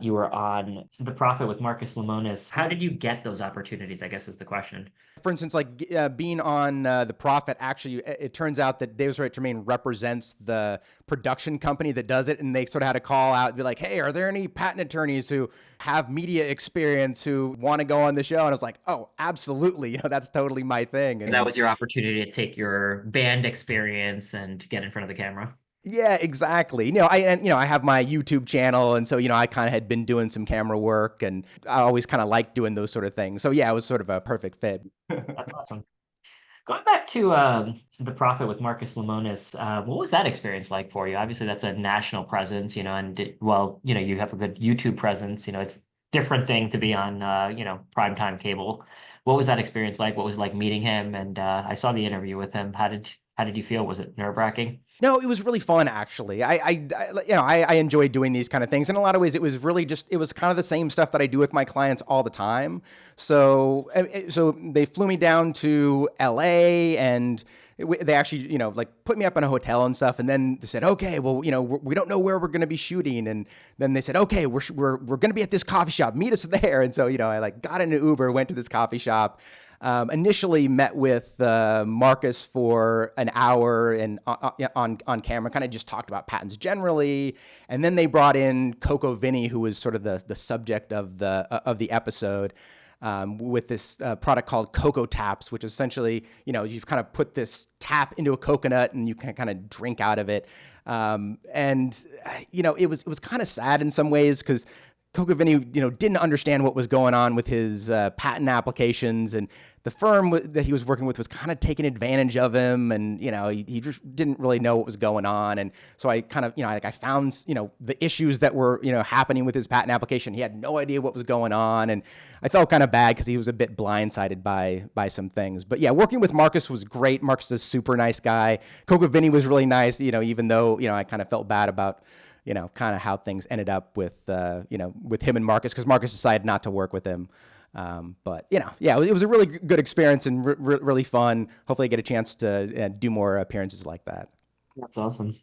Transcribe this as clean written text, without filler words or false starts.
You were on The Prophet with Marcus Lemonis. How did you get those opportunities, I guess is the question. For instance, like being on The Prophet, actually, it turns out that Davis Wright Tremaine represents the production company that does it. And they sort of had to call out and be like, hey, are there any patent attorneys who have media experience who want to go on the show? And I was like, oh, absolutely. That's totally my thing. And that And was your opportunity to take your band experience and get in front of the camera. yeah, exactly. I have my YouTube channel, and so I kind of had been doing some camera work, and I always kind of liked doing those sort of things. So yeah, it was sort of a perfect fit. That's awesome. Going back to The Prophet with Marcus Lemonis, what was that experience like for you? Obviously, that's a national presence, you have a good YouTube presence. It's a different thing to be on, primetime cable. What was that experience like? What was it like meeting him? And I saw the interview with him. How did you feel? Was it nerve-wracking? No, it was really fun actually. I enjoy doing these kind of things. In a lot of ways, it was really just it was kind of the same stuff that I do with my clients all the time. So they flew me down to LA and they actually like put me up in a hotel and stuff. And then they said, okay, well we don't know where we're going to be shooting. And then they said, okay, we're going to be at this coffee shop. Meet us there. And so I like got in an Uber, went to this coffee shop. Initially met with Marcus for an hour and on camera, kind of just talked about patents generally, and then they brought in Coco Vinny, who was sort of the subject of the episode. With this product called Coco Taps, which essentially, you kind of put this tap into a coconut and you can kind of drink out of it. It was kind of sad in some ways because Coco Vinny, didn't understand what was going on with his patent applications, and the firm that he was working with was kind of taking advantage of him, and he just didn't really know what was going on. And so I kind of, I found the issues that were happening with his patent application. He had no idea what was going on, and I felt kind of bad because he was a bit blindsided by some things. But yeah, working with Marcus was great. Marcus is a super nice guy. Coco Vinny was really nice, even though I kind of felt bad about kind of how things ended up with with him and Marcus, because Marcus decided not to work with him. But yeah, it was a really good experience and really fun. Hopefully I get a chance to do more appearances like that. That's awesome.